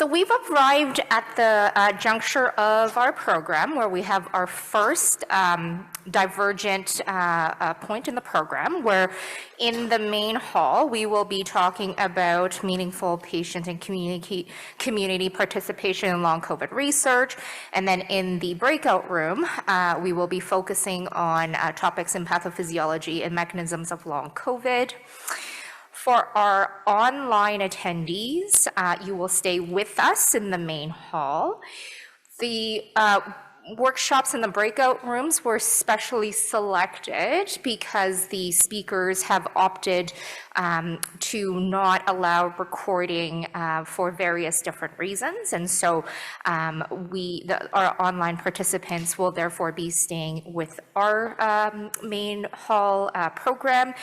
So we've arrived at the juncture of our program where we have our first divergent point in the program, where in the main hall we will be talking about meaningful patient and community participation in long COVID research. And then in the breakout room, we will be focusing on topics in pathophysiology and mechanisms of long COVID. For our online attendees, you will stay with us in the main hall. The workshops in the breakout rooms were specially selected because the speakers have opted to not allow recording for various different reasons. And so our online participants will therefore be staying with our main hall program,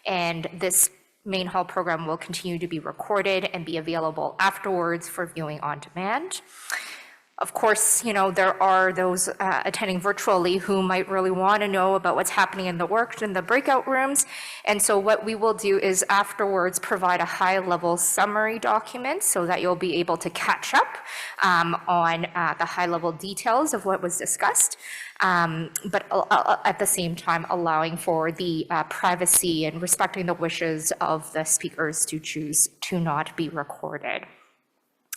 and this main hall program will continue to be recorded and be available afterwards for viewing on demand. Of course, there are those attending virtually who might really want to know about what's happening in the breakout rooms. And so what we will do is afterwards provide a high-level summary document so that you'll be able to catch up on the high-level details of what was discussed, but at the same time allowing for the privacy and respecting the wishes of the speakers to choose to not be recorded.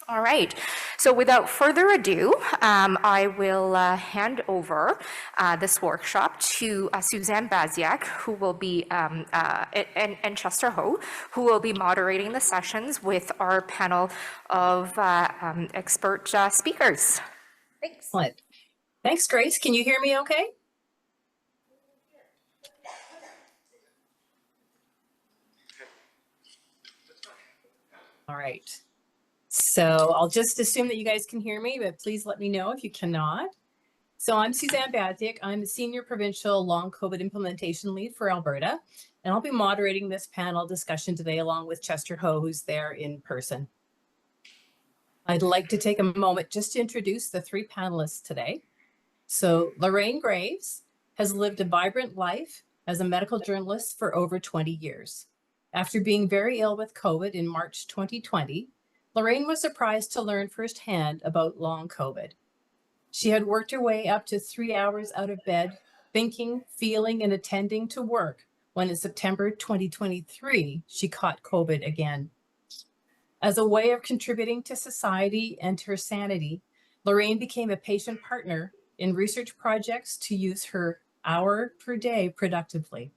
All right, so without further ado, I will hand over this workshop to Suzanne Baziak, who will be, and Chester Ho, who will be moderating the sessions with our panel of expert speakers. Thanks. Excellent. Thanks, Grace. Can you hear me okay? All right. So I'll just assume that you guys can hear me, but please let me know if you cannot. So I'm Suzanne Baziak. I'm the Senior Provincial Long COVID Implementation Lead for Alberta, and I'll be moderating this panel discussion today along with Chester Ho, who's there in person. I'd like to take a moment just to introduce the three panelists today. So Lorraine Graves has lived a vibrant life as a medical journalist for over 20 years. After being very ill with COVID in March 2020, Lorraine was surprised to learn firsthand about long COVID. She had worked her way up to 3 hours out of bed, thinking, feeling, and attending to work when in September 2023, she caught COVID again. As a way of contributing to society and to her sanity, Lorraine became a patient partner in research projects to use her hour per day productively.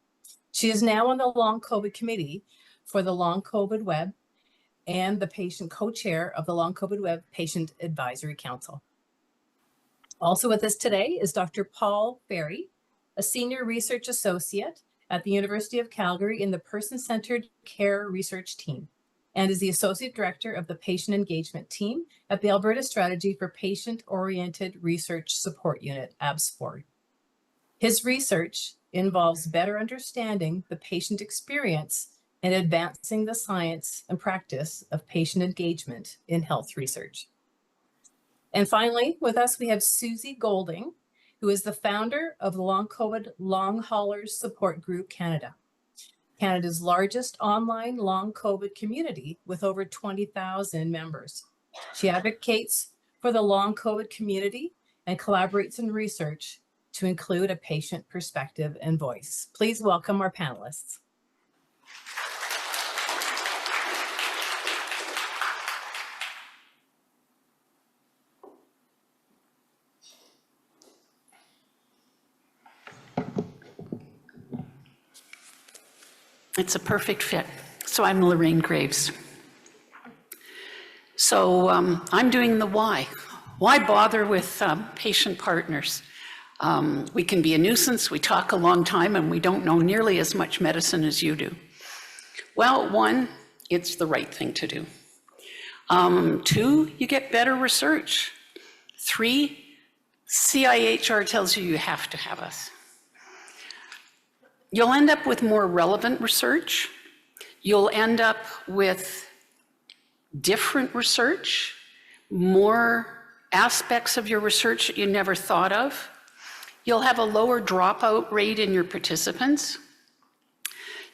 She is now on the Long COVID Committee for the Long COVID Web and the patient co-chair of the Long COVID Web Patient Advisory Council. Also with us today is Dr. Paul Ferry, a senior research associate at the University of Calgary in the Person-Centered Care Research Team, and is the associate director of the Patient Engagement Team at the Alberta Strategy for Patient-Oriented Research Support Unit, ABSPOR. His research involves better understanding the patient experience and advancing the science and practice of patient engagement in health research. And finally, with us, we have Susie Golding, who is the founder of the Long COVID Long Haulers Support Group Canada, Canada's largest online long COVID community with over 20,000 members. She advocates for the long COVID community and collaborates in research to include a patient perspective and voice. Please welcome our panelists. It's a perfect fit. So I'm Lorraine Graves. So I'm doing the why. Why bother with patient partners? We can be a nuisance, we talk a long time, and we don't know nearly as much medicine as you do. Well, one, it's the right thing to do. Two, you get better research. Three, CIHR tells you have to have us. You'll end up with more relevant research. You'll end up with different research, more aspects of your research that you never thought of. You'll have a lower dropout rate in your participants.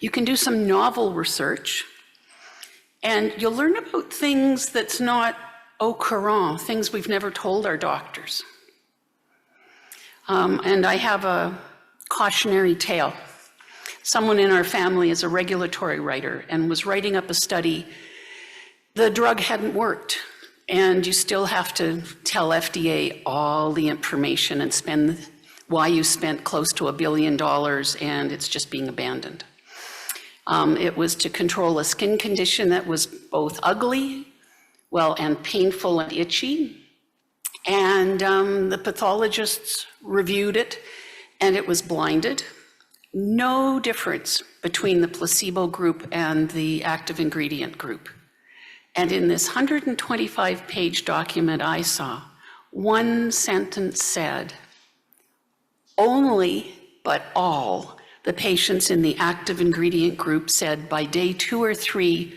You can do some novel research, and you'll learn about things that's not au courant, things we've never told our doctors. And I have a cautionary tale. Someone in our family is a regulatory writer and was writing up a study. The drug hadn't worked, and you still have to tell FDA all the information and spend why you spent close to $1 billion and it's just being abandoned. It was to control a skin condition that was both ugly, and painful and itchy. And the pathologists reviewed it, and it was blinded. No difference between the placebo group and the active ingredient group. And in this 125-page document I saw, one sentence said, only but all the patients in the active ingredient group said by day 2 or 3,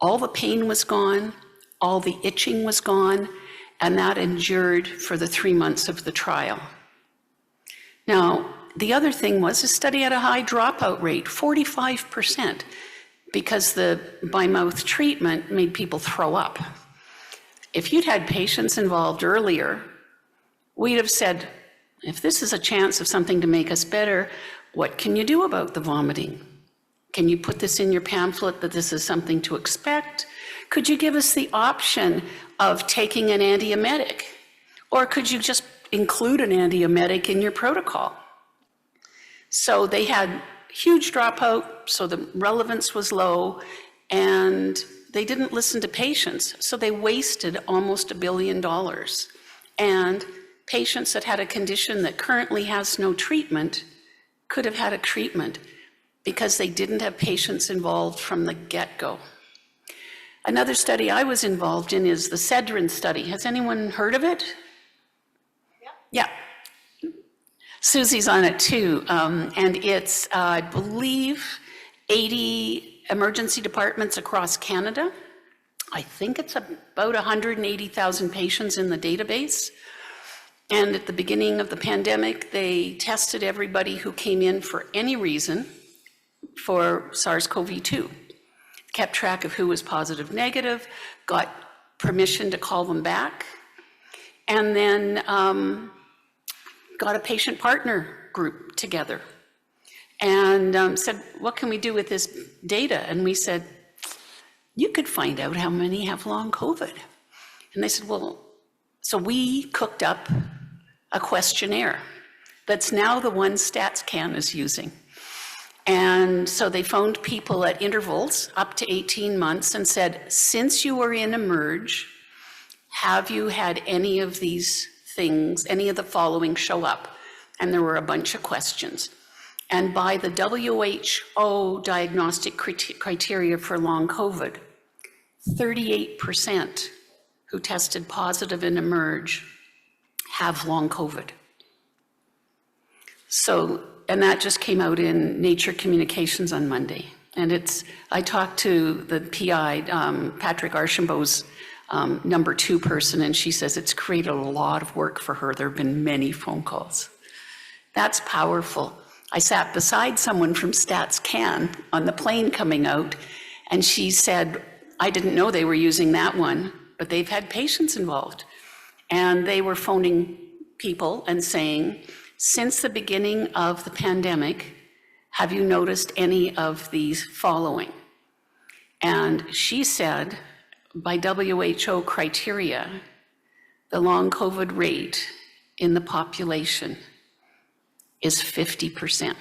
all the pain was gone, all the itching was gone, and that endured for the 3 months of the trial. Now, the other thing was the study had a high dropout rate, 45%, because the by-mouth treatment made people throw up. If you'd had patients involved earlier, we'd have said, if this is a chance of something to make us better, what can you do about the vomiting? Can you put this in your pamphlet that this is something to expect? Could you give us the option of taking an antiemetic? Or could you just include an antiemetic in your protocol? So they had huge dropout, so the relevance was low, and they didn't listen to patients, so they wasted almost $1 billion. And patients that had a condition that currently has no treatment could have had a treatment because they didn't have patients involved from the get-go. Another study I was involved in is the Cedrin study. Has anyone heard of it? Yeah. Susie's on it too, and it's, I believe, 80 emergency departments across Canada. I think it's about 180,000 patients in the database. And at the beginning of the pandemic, they tested everybody who came in for any reason for SARS-CoV-2. Kept track of who was positive, negative, got permission to call them back, and then got a patient partner group together and said, what can we do with this data? And we said, you could find out how many have long COVID. And they said, well, so we cooked up a questionnaire that's now the one StatsCan is using. And so they phoned people at intervals up to 18 months and said, since you were in eMERGE, have you had any of these things, any of the following show up? And there were a bunch of questions. And by the WHO diagnostic criteria for long COVID, 38% who tested positive in eMERGE have long COVID. So, and that just came out in Nature Communications on Monday. And I talked to the PI, Patrick Archambault's number 2 person, and she says it's created a lot of work for her. There have been many phone calls. That's powerful. I sat beside someone from StatsCan on the plane coming out, and she said, I didn't know they were using that one, but they've had patients involved. And they were phoning people and saying, since the beginning of the pandemic, have you noticed any of these following? And she said, by WHO criteria, the long COVID rate in the population is 50%.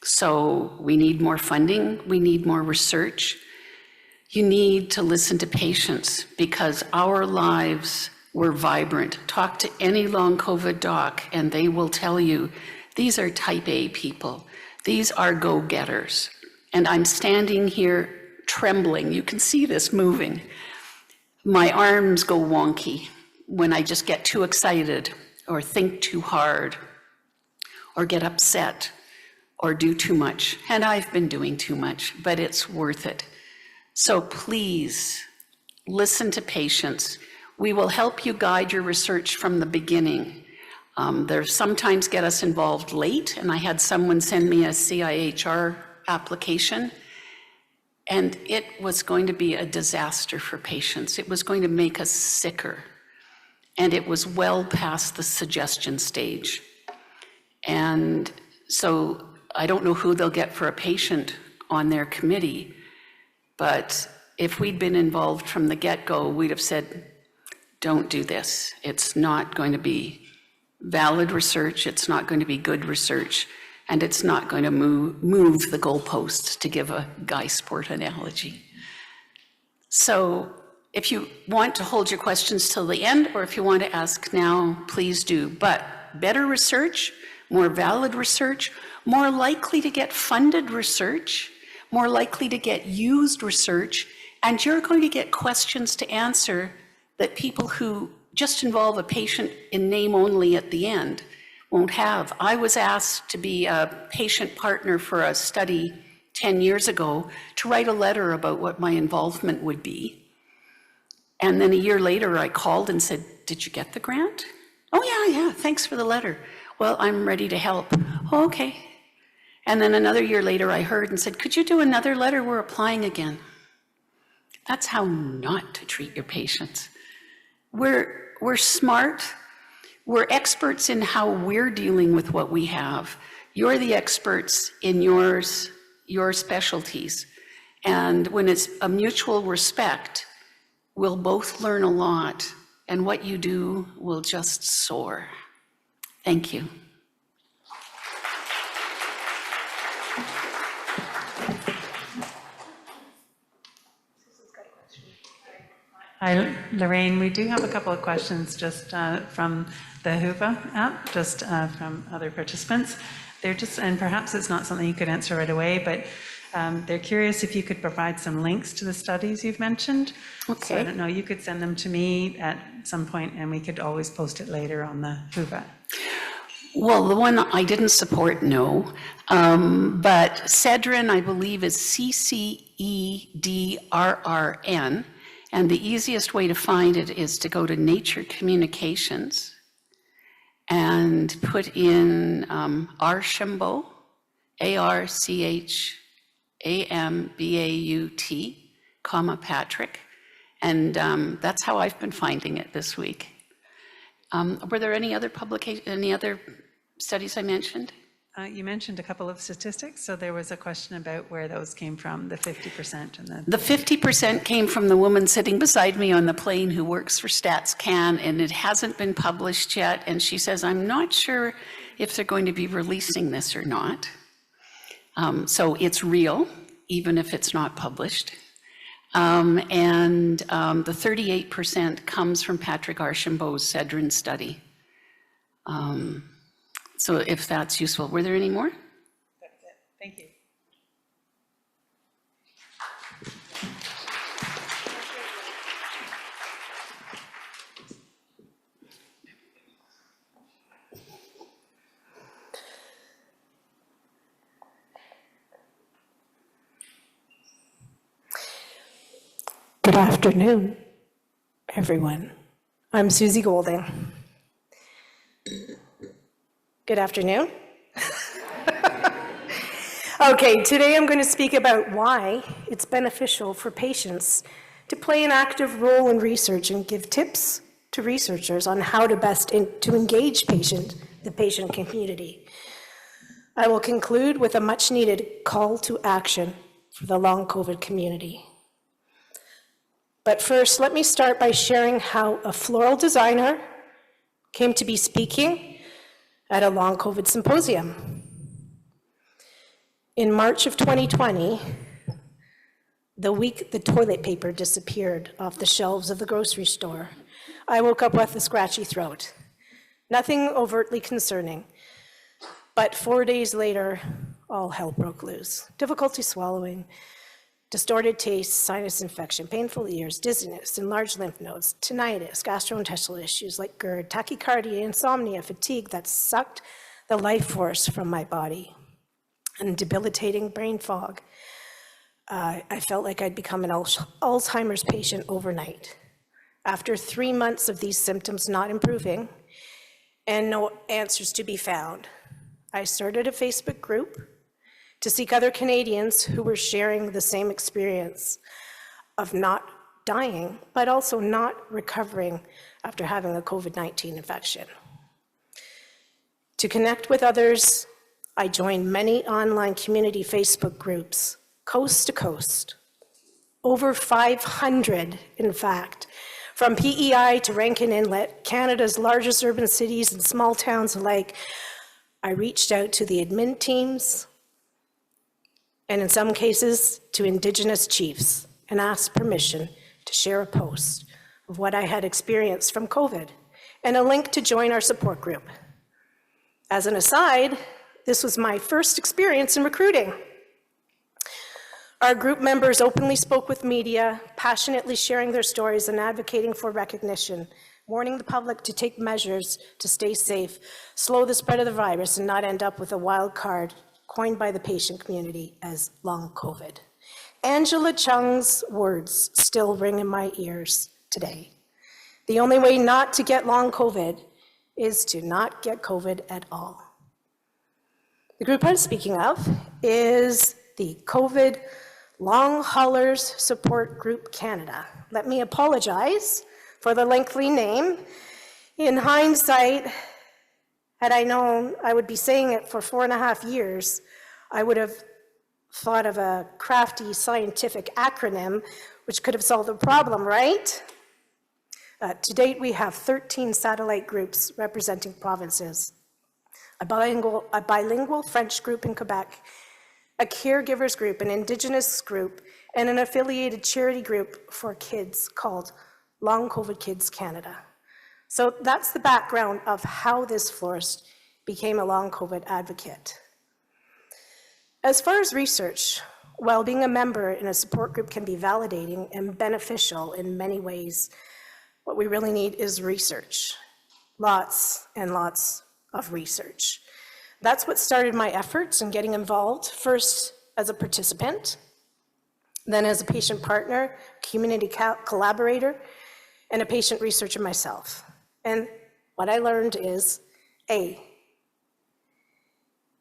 So we need more funding, we need more research. You need to listen to patients because our lives were vibrant. Talk to any long COVID doc and they will tell you, these are type A people. These are go-getters. And I'm standing here trembling. You can see this moving. My arms go wonky when I just get too excited or think too hard or get upset or do too much. And I've been doing too much, but it's worth it. So please listen to patients. We will help you guide your research from the beginning. They sometimes get us involved late, and I had someone send me a CIHR application. And it was going to be a disaster for patients. It was going to make us sicker. And it was well past the suggestion stage. And so I don't know who they'll get for a patient on their committee, but if we'd been involved from the get-go, we'd have said, don't do this. It's not going to be valid research, it's not going to be good research, and it's not going to move the goalposts, to give a Guy Sport analogy. So if you want to hold your questions till the end, or if you want to ask now, please do. But better research, more valid research, more likely to get funded research, more likely to get used research, and you're going to get questions to answer that people who just involve a patient in name only at the end won't have. I was asked to be a patient partner for a study 10 years ago to write a letter about what my involvement would be. And then a year later, I called and said, did you get the grant? Oh, yeah, thanks for the letter. Well, I'm ready to help. Oh, okay. And then another year later, I heard and said, could you do another letter? We're applying again. That's how not to treat your patients. We're smart. We're experts in how we're dealing with what we have. You're the experts in your specialties. And when it's a mutual respect, we'll both learn a lot, and what you do will just soar. Thank you. Hi, Lorraine. We do have a couple of questions just from the Whova app, just from other participants. They're just, and perhaps it's not something you could answer right away, but they're curious if you could provide some links to the studies you've mentioned. Okay. So I don't know, you could send them to me at some point and we could always post it later on the Whova. Well, the one I didn't support, no. But Cedrun, I believe, is CCEDRRN. And the easiest way to find it is to go to Nature Communications and put in Archambault, ARCHAMBAUT, comma Patrick. And that's how I've been finding it this week. Were there any other studies I mentioned? You mentioned a couple of statistics, so there was a question about where those came from, the 50% and The 50% came from the woman sitting beside me on the plane who works for StatsCan, and it hasn't been published yet, and she says, I'm not sure if they're going to be releasing this or not. So it's real, even if it's not published. And the 38% comes from Patrick Archambault's Cedrun study. So if that's useful. Were there any more? That's it. Thank you. Good afternoon, everyone. I'm Susie Golding. Good afternoon. Okay, today I'm going to speak about why it's beneficial for patients to play an active role in research and give tips to researchers on how to best to engage the patient community. I will conclude with a much-needed call to action for the long COVID community. But first, let me start by sharing how a floral designer came to be speaking at a long COVID symposium. In March of 2020, the week the toilet paper disappeared off the shelves of the grocery store, I woke up with a scratchy throat. Nothing overtly concerning, but 4 days later, all hell broke loose. Difficulty swallowing, distorted taste, sinus infection, painful ears, dizziness, enlarged lymph nodes, tinnitus, gastrointestinal issues like GERD, tachycardia, insomnia, fatigue that sucked the life force from my body, and debilitating brain fog. I felt like I'd become an Alzheimer's patient overnight. After 3 months of these symptoms not improving and no answers to be found, I started a Facebook group to seek other Canadians who were sharing the same experience of not dying, but also not recovering after having a COVID-19 infection. To connect with others, I joined many online community Facebook groups, coast to coast, over 500, in fact, from PEI to Rankin Inlet, Canada's largest urban cities and small towns alike. I reached out to the admin teams, and in some cases, to Indigenous chiefs, and asked permission to share a post of what I had experienced from COVID, and a link to join our support group. As an aside, this was my first experience in recruiting. Our group members openly spoke with media, passionately sharing their stories and advocating for recognition, warning the public to take measures to stay safe, slow the spread of the virus, and not end up with a wild card coined by the patient community as long COVID. Angela Chung's words still ring in my ears today. The only way not to get long COVID is to not get COVID at all. The group I'm speaking of is the COVID Long Haulers Support Group Canada. Let me apologize for the lengthy name. In hindsight, had I known I would be saying it for 4.5 years, I would have thought of a crafty scientific acronym which could have solved the problem, right? To date, we have 13 satellite groups representing provinces, a bilingual French group in Quebec, a caregivers group, an Indigenous group, and an affiliated charity group for kids called Long COVID Kids Canada. So that's the background of how this florist became a long COVID advocate. As far as research, while being a member in a support group can be validating and beneficial in many ways, what we really need is research. Lots and lots of research. That's what started my efforts in getting involved, first as a participant, then as a patient partner, community collaborator, and a patient researcher myself. And what I learned is, A,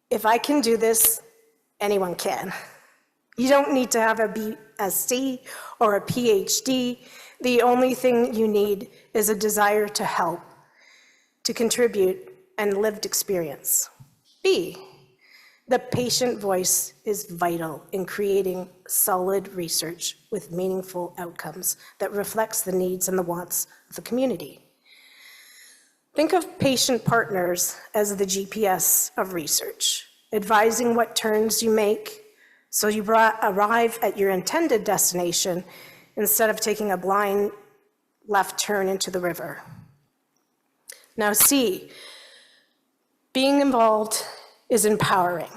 if I can do this, anyone can. You don't need to have a BSc or a PhD. The only thing you need is a desire to help, to contribute, and lived experience. B, the patient voice is vital in creating solid research with meaningful outcomes that reflects the needs and the wants of the community. Think of patient partners as the GPS of research, advising what turns you make so you arrive at your intended destination instead of taking a blind left turn into the river. Now C, being involved is empowering.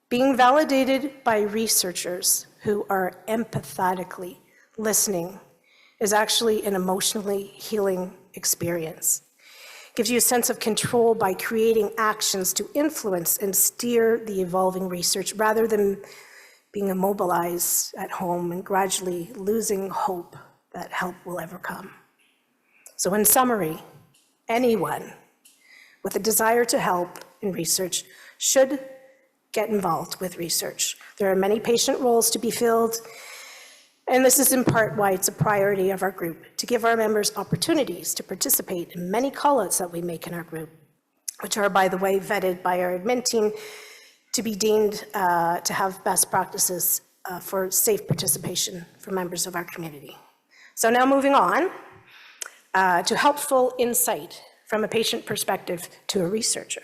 Being validated by researchers who are empathetically listening is actually an emotionally healing experience. Gives you a sense of control by creating actions to influence and steer the evolving research rather than being immobilized at home and gradually losing hope that help will ever come. So in summary, anyone with a desire to help in research should get involved with research. There are many patient roles to be filled, and this is in part why it's a priority of our group, to give our members opportunities to participate in many call-outs that we make in our group, which are, by the way, vetted by our admin team to be deemed to have best practices for safe participation for members of our community. So now moving on to helpful insight from a patient perspective to a researcher.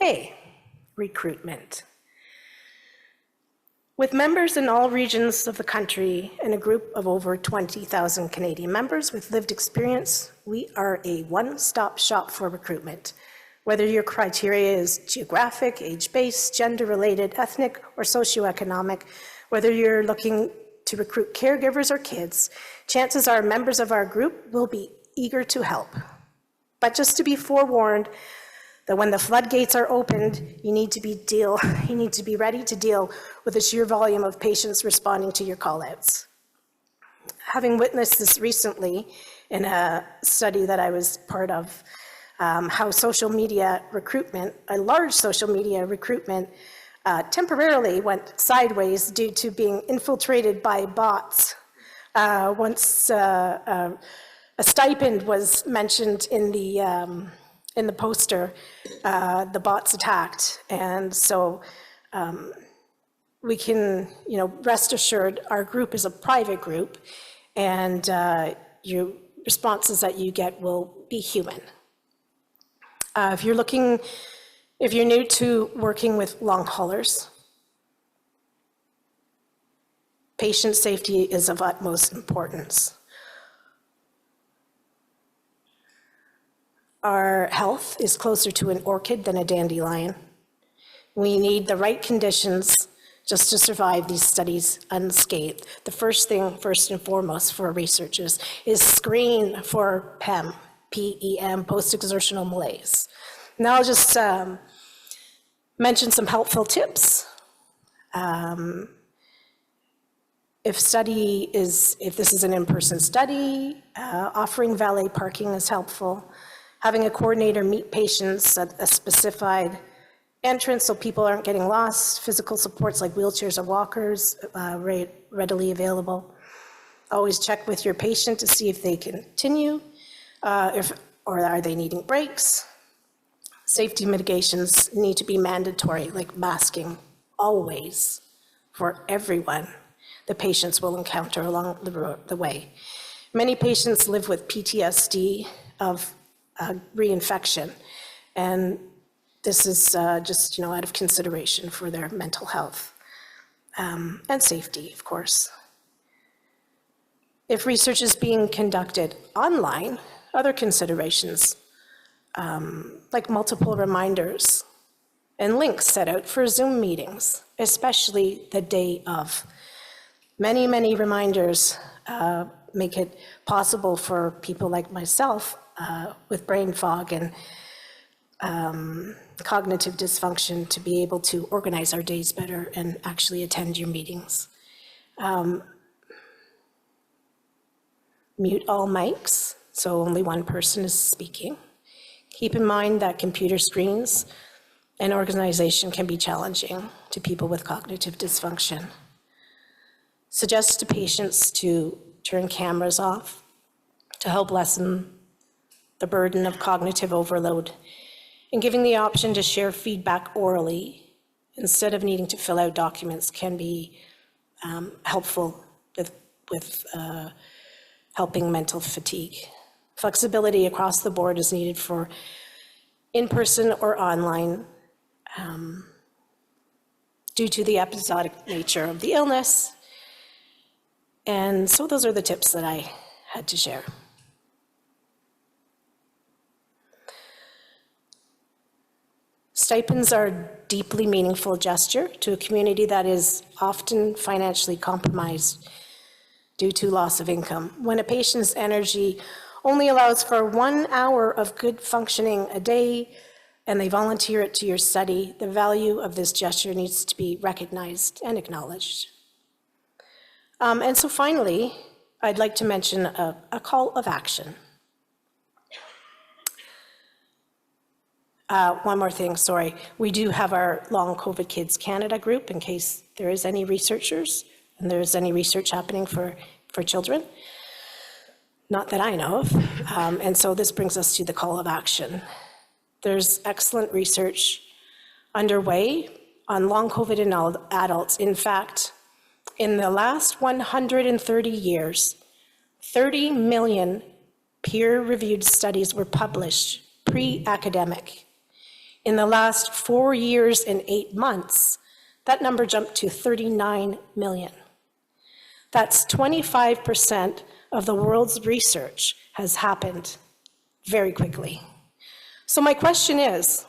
A, recruitment. With members in all regions of the country and a group of over 20,000 Canadian members with lived experience, we are a one-stop shop for recruitment. Whether your criteria is geographic, age-based, gender-related, ethnic, or socioeconomic, whether you're looking to recruit caregivers or kids, chances are members of our group will be eager to help. But just to be forewarned that when the floodgates are opened, you need to be ready to deal with the sheer volume of patients responding to your call-outs. Having witnessed this recently in a study that I was part of, how social media recruitment, a large social media recruitment, temporarily went sideways due to being infiltrated by bots. Once a stipend was mentioned in the poster, the bots attacked. And so we can, rest assured, our group is a private group, and your responses that you get will be human. If you're new to working with long haulers, patient safety is of utmost importance. Our health is closer to an orchid than a dandelion. We need the right conditions just to survive these studies unscathed. The first thing, first and foremost for researchers, is screen for PEM, P-E-M, post-exertional malaise. Now I'll just mention some helpful tips. If this is an in-person study, offering valet parking is helpful. Having a coordinator meet patients at a specified entrance so people aren't getting lost. Physical supports like wheelchairs or walkers readily available. Always check with your patient to see if they continue, or are they needing breaks. Safety mitigations need to be mandatory, like masking, always, for everyone the patients will encounter along the way. Many patients live with PTSD of reinfection, and this is just out of consideration for their mental health and safety, of course. If research is being conducted online, other considerations like multiple reminders and links set out for Zoom meetings, especially the day of. Many reminders make it possible for people like myself with brain fog and cognitive dysfunction to be able to organize our days better and actually attend your meetings. Mute all mics, so only one person is speaking. Keep in mind that computer screens and organization can be challenging to people with cognitive dysfunction. Suggest to patients to turn cameras off to help lessen the burden of cognitive overload, and giving the option to share feedback orally instead of needing to fill out documents can be helpful with helping mental fatigue. Flexibility across the board is needed for in-person or online due to the episodic nature of the illness. And so those are the tips that I had to share. Stipends are a deeply meaningful gesture to a community that is often financially compromised due to loss of income. When a patient's energy only allows for 1 hour of good functioning a day and they volunteer it to your study, the value of this gesture needs to be recognized and acknowledged. And so finally, I'd like to mention a call of action. One more thing, sorry. We do have our Long COVID Kids Canada group in case there is any researchers and there's any research happening for children. Not that I know of. And so this brings us to the call of action. There's excellent research underway on long COVID in adults. In fact, in the last 130 years, 30 million peer-reviewed studies were published pre-academic. In the last 4 years and 8 months, that number jumped to 39 million. That's 25% of the world's research has happened very quickly. So my question is,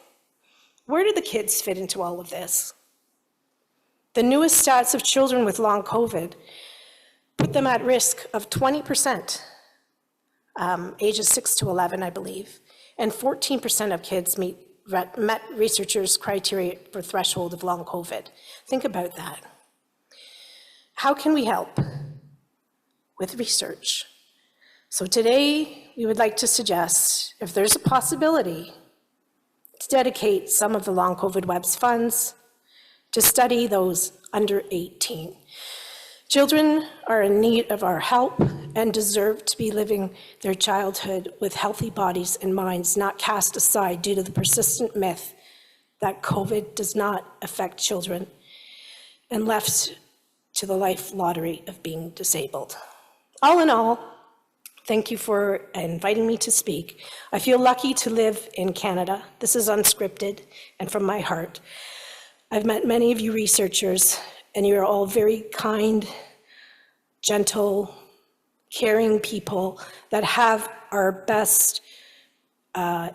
where do the kids fit into all of this? The newest stats of children with long COVID put them at risk of 20%, ages 6 to 11, I believe, and 14% of kids met researchers' criteria for threshold of long COVID. Think about that. How can we help? With research. So today, we would like to suggest, if there's a possibility, to dedicate some of the Long COVID Webs funds to study those under 18. Children are in need of our help and deserve to be living their childhood with healthy bodies and minds, not cast aside due to the persistent myth that COVID does not affect children and left to the life lottery of being disabled. All in all, thank you for inviting me to speak. I feel lucky to live in Canada. This is unscripted and from my heart. I've met many of you researchers, and you're all very kind, gentle, caring people that have our best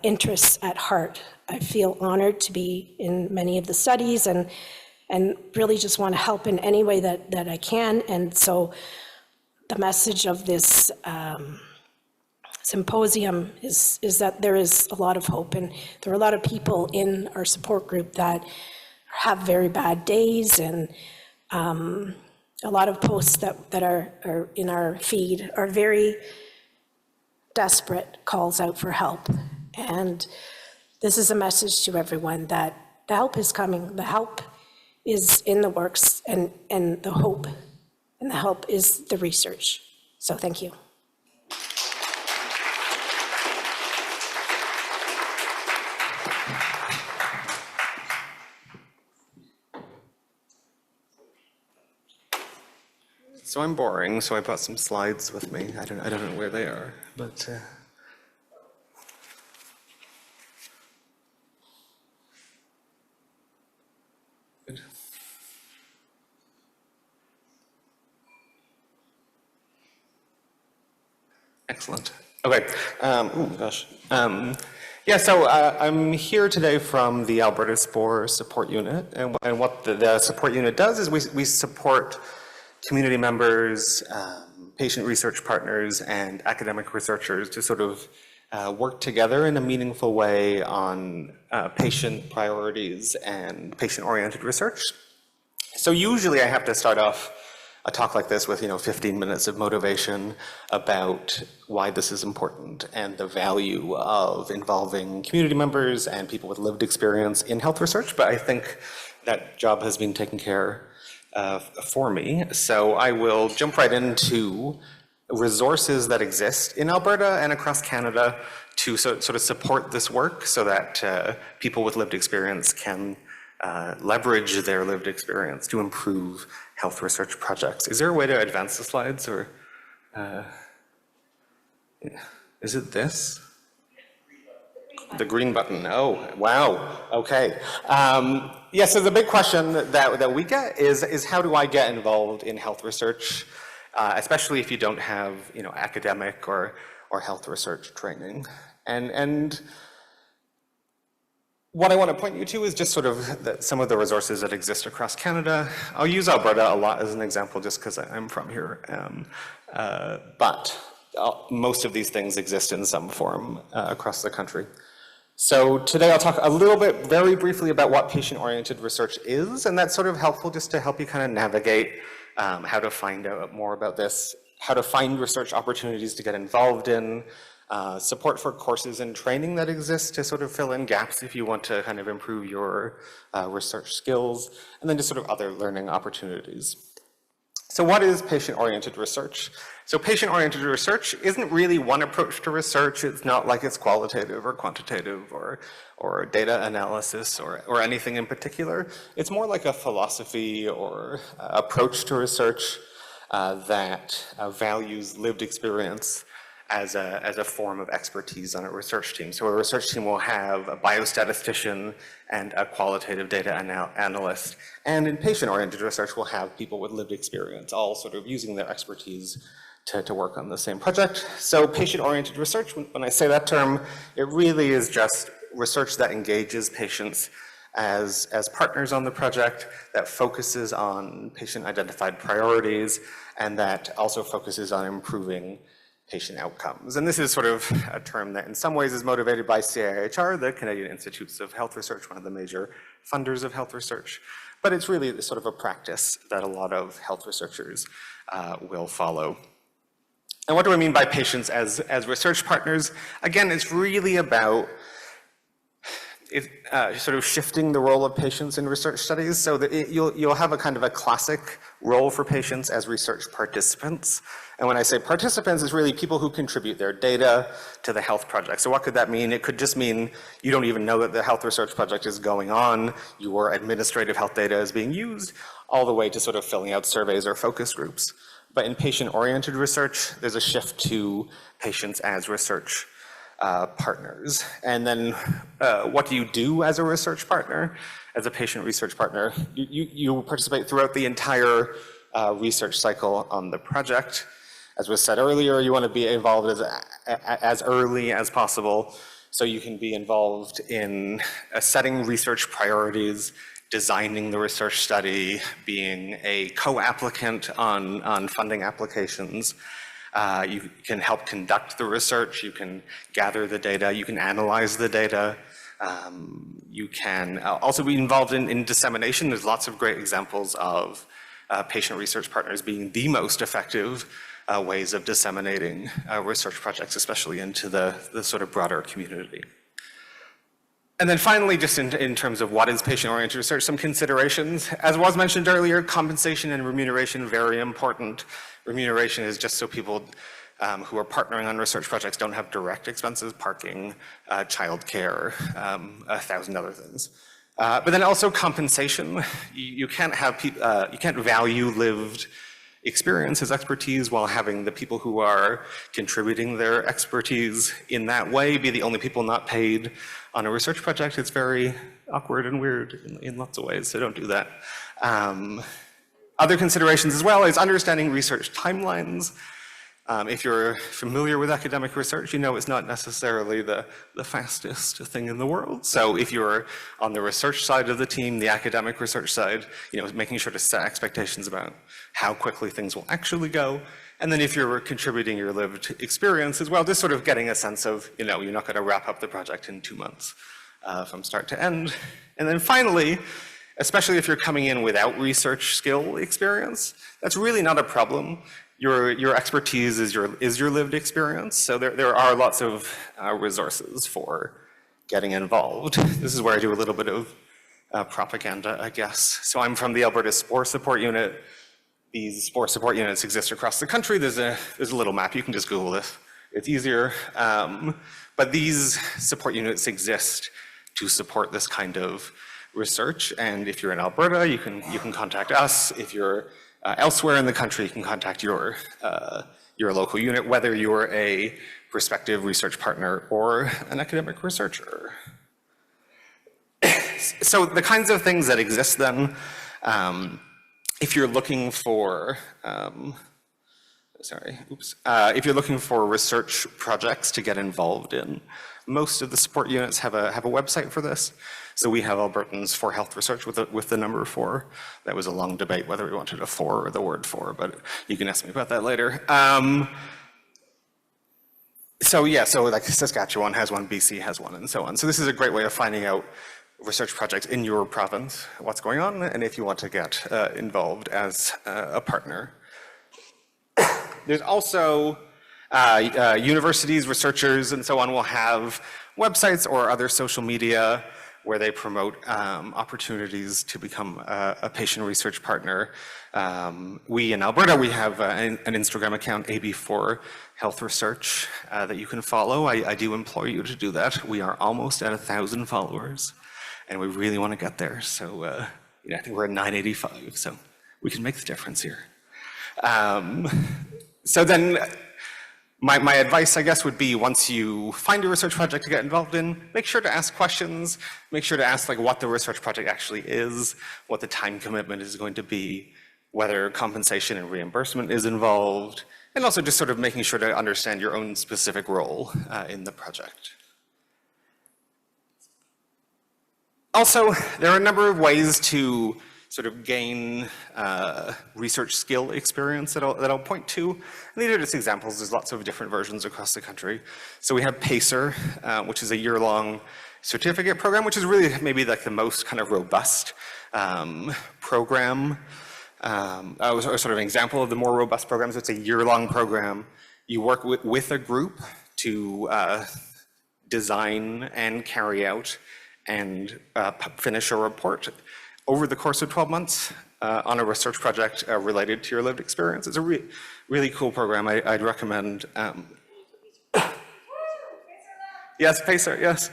interests at heart. I feel honored to be in many of the studies and really just want to help in any way that I can. And so the message of this symposium is that there is a lot of hope, and there are a lot of people in our support group that have very bad days, and a lot of posts that are in our feed are very desperate calls out for help. And this is a message to everyone that the help is coming, the help is in the works, and the hope and the help is the research. So thank you. So I'm boring, so I brought some slides with me. I don't know where they are, but good. Excellent. Okay. Oh my gosh. Yeah, so I'm here today from the Alberta SPORE Support Unit, and what the support unit does is we support community members, patient research partners, and academic researchers to sort of work together in a meaningful way on patient priorities and patient-oriented research. So usually I have to start off a talk like this with 15 minutes of motivation about why this is important and the value of involving community members and people with lived experience in health research, but I think that job has been taken care of for me. So I will jump right into resources that exist in Alberta and across Canada to sort of support this work so that people with lived experience can leverage their lived experience to improve health research projects. Is there a way to advance the slides, or is it this? The green button. Oh, wow. Okay. Yeah, so the big question that we get is how do I get involved in health research, especially if you don't have academic or health research training. And what I want to point you to is just sort of some of the resources that exist across Canada. I'll use Alberta a lot as an example just because I'm from here. But most of these things exist in some form across the country. So today I'll talk a little bit, very briefly, about what patient-oriented research is, and that's sort of helpful just to help you kind of navigate how to find out more about this, how to find research opportunities to get involved in, support for courses and training that exist to sort of fill in gaps if you want to kind of improve your research skills, and then just sort of other learning opportunities. So what is patient-oriented research? So patient-oriented research isn't really one approach to research. It's not like it's qualitative or quantitative or data analysis or anything in particular. It's more like a philosophy or approach to research that values lived experience as a form of expertise on a research team. So a research team will have a biostatistician and a qualitative data analyst. And in patient-oriented research, we'll have people with lived experience, all sort of using their expertise to work on the same project. So patient-oriented research, when I say that term, it really is just research that engages patients as partners on the project, that focuses on patient-identified priorities, and that also focuses on improving patient outcomes. And this is sort of a term that in some ways is motivated by CIHR, the Canadian Institutes of Health Research, one of the major funders of health research. But it's really sort of a practice that a lot of health researchers will follow. And what do I mean by patients as research partners? Again, it's really about sort of shifting the role of patients in research studies so that you'll have a kind of a classic role for patients as research participants. And when I say participants, it's really people who contribute their data to the health project. So what could that mean? It could just mean you don't even know that the health research project is going on, your administrative health data is being used, all the way to sort of filling out surveys or focus groups. But in patient-oriented research, there's a shift to patients as research partners. And then what do you do as a research partner, as a patient research partner? You participate throughout the entire research cycle on the project. As was said earlier, you want to be involved as early as possible so you can be involved in setting research priorities, designing the research study, being a co-applicant on funding applications. You can help conduct the research, you can gather the data, you can analyze the data. You can also be involved in dissemination. There's lots of great examples of patient research partners being the most effective ways of disseminating research projects, especially into the sort of broader community. And then finally, just in terms of what is patient-oriented research, some considerations. As was mentioned earlier, compensation and remuneration, very important. Remuneration is just so people who are partnering on research projects don't have direct expenses, parking, childcare, 1,000 other things. But then also compensation. You can't value lived experience as expertise while having the people who are contributing their expertise in that way be the only people not paid on a research project. It's very awkward and weird in lots of ways, so don't do that. Other considerations as well is understanding research timelines. If you're familiar with academic research, you know it's not necessarily the fastest thing in the world. So if you're on the research side of the team, the academic research side, making sure to set expectations about how quickly things will actually go. And then if you're contributing your lived experience as well, just sort of getting a sense of, you're not going to wrap up the project in 2 months from start to end. And then finally, especially if you're coming in without research skill experience, that's really not a problem. Your expertise is your lived experience, so there are lots of resources for getting involved. This is where I do a little bit of propaganda, I guess. So I'm from the Alberta Spore Support Unit. These Spore Support Units exist across the country. There's a little map, you can just Google this. It's easier. But these support units exist to support this kind of research, and if you're in Alberta, you can contact us. If you're elsewhere in the country, you can contact your local unit, whether you're a prospective research partner or an academic researcher. So the kinds of things that exist then, if you're looking for, if you're looking for research projects to get involved in, most of the support units have a website for this. So we have Albertans for Health Research with the number 4. That was a long debate whether we wanted a 4 or the word 4, but you can ask me about that later. So like Saskatchewan has one, BC has one, and so on. So this is a great way of finding out research projects in your province, what's going on, and if you want to get involved as a partner. There's also universities, researchers, and so on will have websites or other social media where they promote opportunities to become a patient research partner. We in Alberta, we have an Instagram account, AB4 Health Research, that you can follow. I do implore you to do that. We are almost at 1,000 followers, and we really want to get there. So I think we're at 985, so we can make the difference here. So then, my advice, I guess, would be once you find a research project to get involved in, make sure to ask questions, make sure to ask what the research project actually is, what the time commitment is going to be, whether compensation and reimbursement is involved, and also just sort of making sure to understand your own specific role in the project. Also, there are a number of ways to sort of gain research skill experience that I'll point to. And these are just examples. There's lots of different versions across the country. So we have PACER, which is a year-long certificate program, which is really maybe like the most kind of robust program, or sort of an example of the more robust programs. It's a year-long program. You work with a group to design and carry out and finish a report over the course of 12 months on a research project related to your lived experience. It's a really cool program. I'd recommend. Yes, Pacer, yes.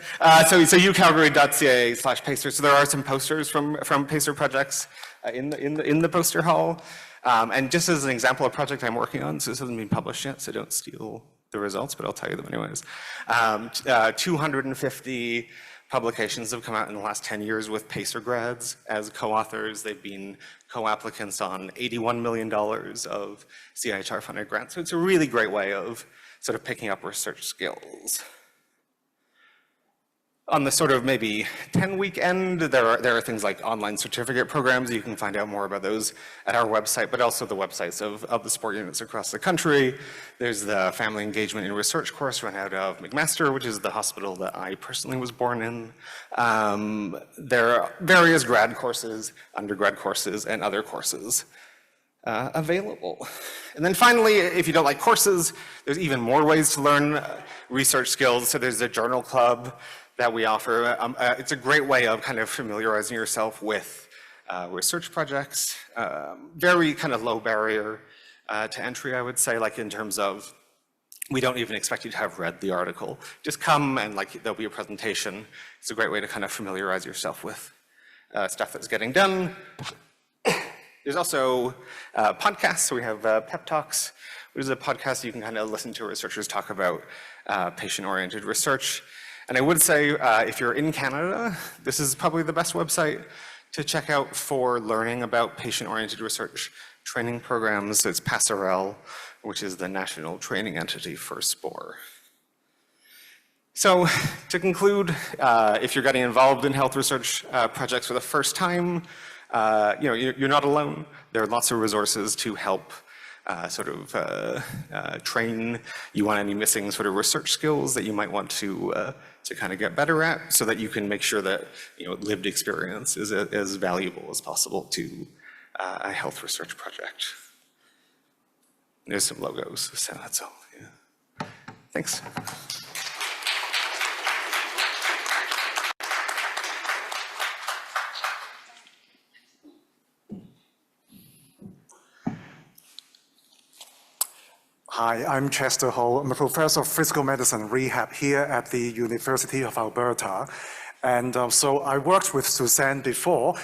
So ucalgary.ca/Pacer. So there are some posters from Pacer projects in the poster hall. And just as an example of a project I'm working on, so this hasn't been published yet, so don't steal the results, but I'll tell you them anyways. 250 publications have come out in the last 10 years with Pacer grads as co-authors. They've been co-applicants on $81 million of CIHR-funded grants. So it's a really great way of sort of picking up research skills. On the sort of maybe 10-week end, there are things like online certificate programs. You can find out more about those at our website, but also the websites of the sport units across the country. There's the Family Engagement in Research course run out of McMaster, which is the hospital that I personally was born in. There are various grad courses, undergrad courses, and other courses available. And then finally, if you don't like courses, there's even more ways to learn research skills. So there's the journal club that we offer. It's a great way of kind of familiarizing yourself with research projects. Very kind of low barrier to entry, I would say, like in terms of, we don't even expect you to have read the article. Just come and like there'll be a presentation. It's a great way to kind of familiarize yourself with stuff that's getting done. There's also podcasts. So we have Pep Talks, which is a podcast you can kind of listen to researchers talk about patient-oriented research. And I would say, if you're in Canada, this is probably the best website to check out for learning about patient-oriented research training programs. It's Passerelle, which is the national training entity for SPORE. So to conclude, if you're getting involved in health research projects for the first time, you're not alone. There are lots of resources to help train you on any missing sort of research skills that you might want to kind of get better at, so that you can make sure that lived experience is as valuable as possible to a health research project. There's some logos, so that's all. Yeah. Thanks. Hi, I'm Chester Ho. I'm a professor of physical medicine rehab here at the University of Alberta. And so I worked with Suzanne before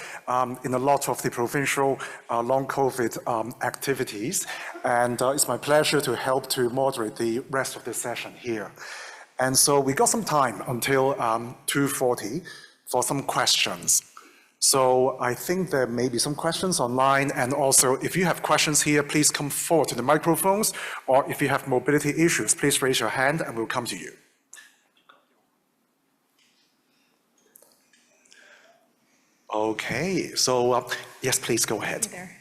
in a lot of the provincial long COVID activities. And it's my pleasure to help to moderate the rest of the session here. And so we got some time until 2:40 for some questions. So I think there may be some questions online, and also if you have questions here, please come forward to the microphones, or if you have mobility issues, please raise your hand and we'll come to you. Okay, so yes, please go ahead. Hey there.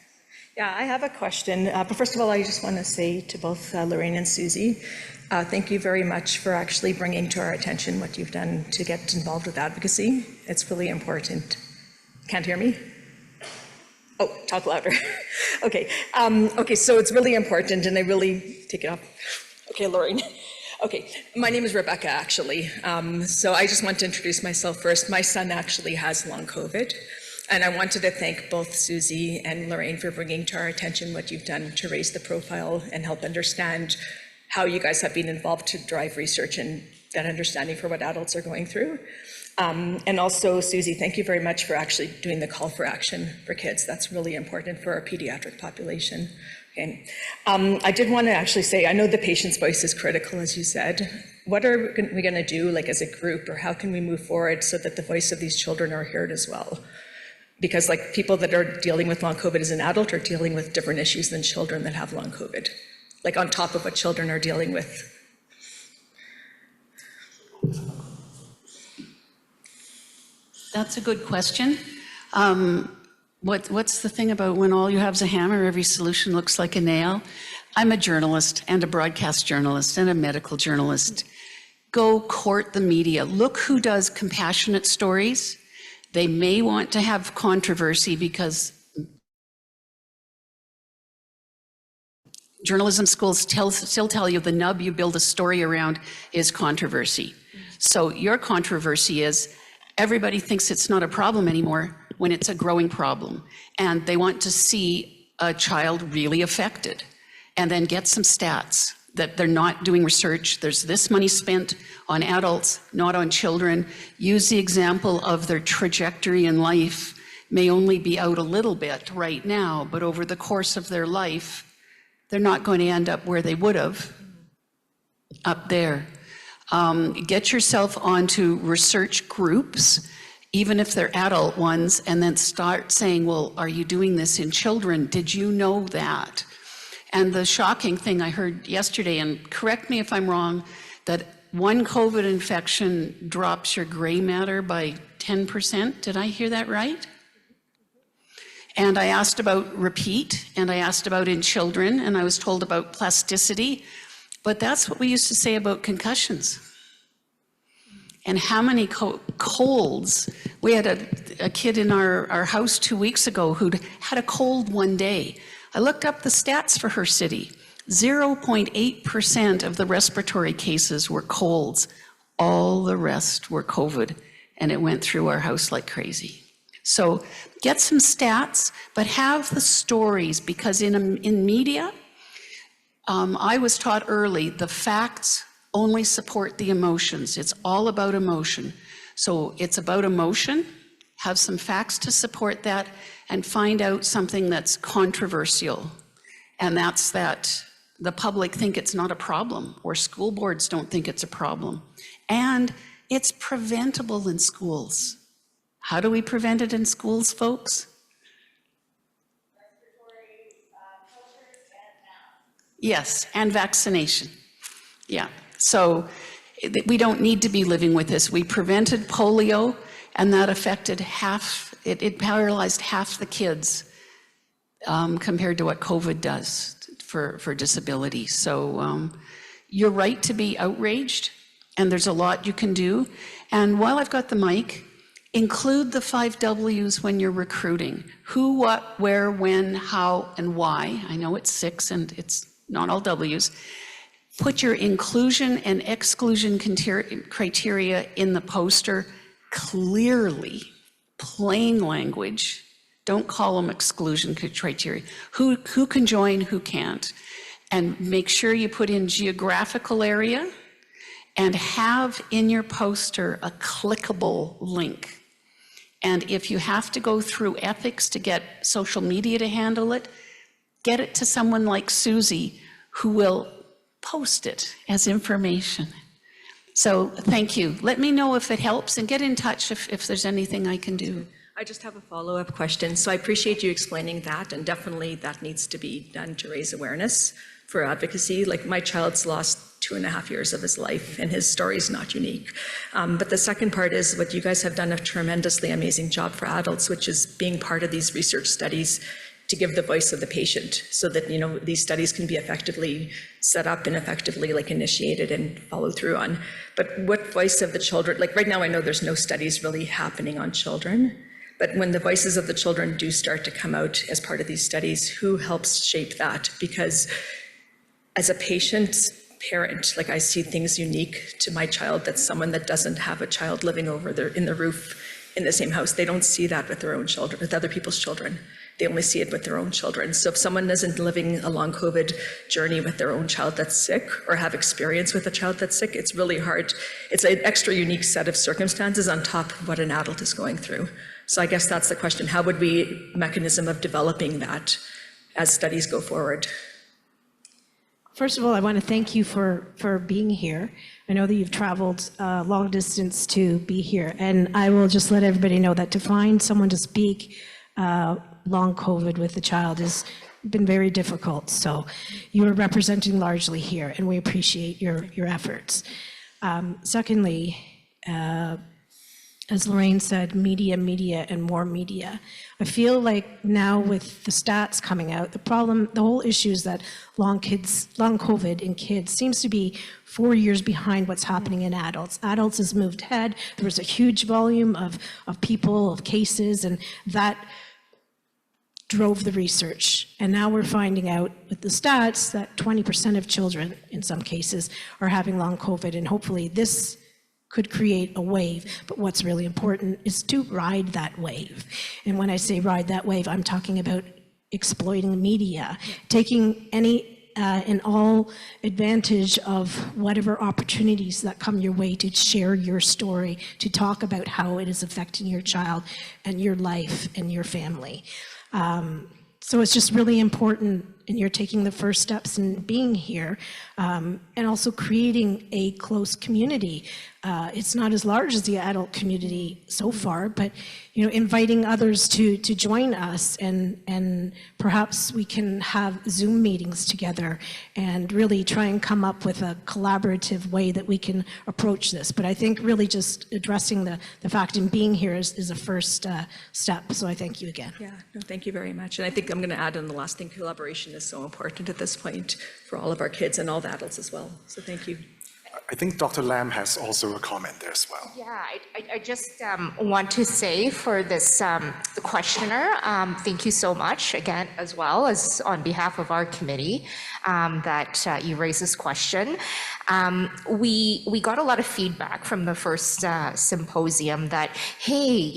Yeah, I have a question, but first of all, I just want to say to both Lorraine and Susie, thank you very much for actually bringing to our attention what you've done to get involved with advocacy. It's really important. Can't hear me? Oh, talk louder. Okay. Okay, so it's really important, and I really take it off. Okay, Lorraine. Okay, my name is Rebecca, actually. So I just want to introduce myself first. My son actually has long COVID, and I wanted to thank both Susie and Lorraine for bringing to our attention what you've done to raise the profile and help understand how you guys have been involved to drive research and that understanding for what adults are going through. And also, Susie, thank you very much for actually doing the call for action for kids. That's really important for our pediatric population. Okay. I did want to actually say, I know the patient's voice is critical, as you said. What are we going to do, like as a group, or how can we move forward so that the voice of these children are heard as well? Because like people that are dealing with long COVID as an adult are dealing with different issues than children that have long COVID, like on top of what children are dealing with. That's a good question. What's the thing about when all you have is a hammer, every solution looks like a nail? I'm a journalist and a broadcast journalist and a medical journalist. Go court the media. Look who does compassionate stories. They may want to have controversy because journalism schools still tell you the nub you build a story around is controversy. So your controversy is everybody thinks it's not a problem anymore when it's a growing problem. And they want to see a child really affected and then get some stats that they're not doing research. There's this money spent on adults, not on children. Use the example of their trajectory in life may only be out a little bit right now, but over the course of their life, they're not going to end up where they would have up there. Get yourself onto research groups, even if they're adult ones, and then start saying, well, are you doing this in children? Did you know that? And the shocking thing I heard yesterday, and correct me if I'm wrong, that one COVID infection drops your gray matter by 10%. Did I hear that right? And I asked about repeat, and I asked about in children, and I was told about plasticity. But that's what we used to say about concussions. And how many colds? We had a kid in our house 2 weeks ago who'd had a cold one day. I looked up the stats for her city. 0.8% of the respiratory cases were colds. All the rest were COVID, and it went through our house like crazy. So get some stats, but have the stories, because in media, I was taught early, the facts only support the emotions. It's all about emotion. So it's about emotion, have some facts to support that, and find out something that's controversial. And that's that the public think it's not a problem, or school boards don't think it's a problem. And it's preventable in schools. How do we prevent it in schools, folks? Yes, and vaccination. Yeah, so we don't need to be living with this. We prevented polio, and that affected it paralyzed half the kids compared to what COVID does for disability. So you're right to be outraged, and there's a lot you can do. And while I've got the mic, include the 5 W's when you're recruiting. Who, what, where, when, how, and why. I know it's 6 and it's not all W's. Put your inclusion and exclusion criteria in the poster clearly, plain language. Don't call them exclusion criteria. Who can join, who can't. And make sure you put in geographical area and have in your poster a clickable link. And if you have to go through ethics to get social media to handle it, get it to someone like Susie, who will post it as information. So thank you. Let me know if it helps, and get in touch if there's anything I can do. I just have a follow-up question. So I appreciate you explaining that, and definitely that needs to be done to raise awareness for advocacy. Like, my child's lost 2.5 years of his life, and his story is not unique. But the second part is what you guys have done a tremendously amazing job for adults, which is being part of these research studies to give the voice of the patient, so that, you know, these studies can be effectively set up and effectively initiated and followed through on. But what voice of the children, like right now I know there's no studies really happening on children, but when the voices of the children do start to come out as part of these studies, who helps shape that? Because as a patient, parent, like, I see things unique to my child that's someone that doesn't have a child living over in the roof in the same house. They don't see that with their own children, with other people's children. They only see it with their own children. So if someone isn't living a long COVID journey with their own child that's sick, or have experience with a child that's sick, it's really hard. It's an extra unique set of circumstances on top of what an adult is going through. So I guess that's the question. How would we mechanism of developing that as studies go forward? First of all, I want to thank you for being here. I know that you've traveled long distance to be here, and I will just let everybody know that to find someone to speak long COVID with a child has been very difficult. So you are representing largely here, and we appreciate your efforts. Secondly, as Lorraine said, media, and more media. I feel like now with the stats coming out, the whole issue is that long COVID in kids seems to be 4 years behind what's happening in adults. Adults has moved ahead. There was a huge volume of people, of cases, and that drove the research. And now we're finding out with the stats that 20% of children, in some cases, are having long COVID, and hopefully this could create a wave. But what's really important is to ride that wave. And when I say ride that wave, I'm talking about exploiting media, taking any and all advantage of whatever opportunities that come your way to share your story, to talk about how it is affecting your child and your life and your family. So it's just really important, and you're taking the first steps in being here, and also creating a close community. It's not as large as the adult community so far, but inviting others to join us, and perhaps we can have Zoom meetings together and really try and come up with a collaborative way that we can approach this. But I think really just addressing the fact and being here is a first step. So I thank you again. Yeah, no, thank you very much. And I think I'm going to add in the last thing, collaboration is so important at this point for all of our kids and all the adults as well. So thank you. I think Dr. Lam has also a comment there as well. Yeah, I just want to say for this questioner, thank you so much again, as well as on behalf of our committee, that you raised this question. We got a lot of feedback from the first symposium that, hey,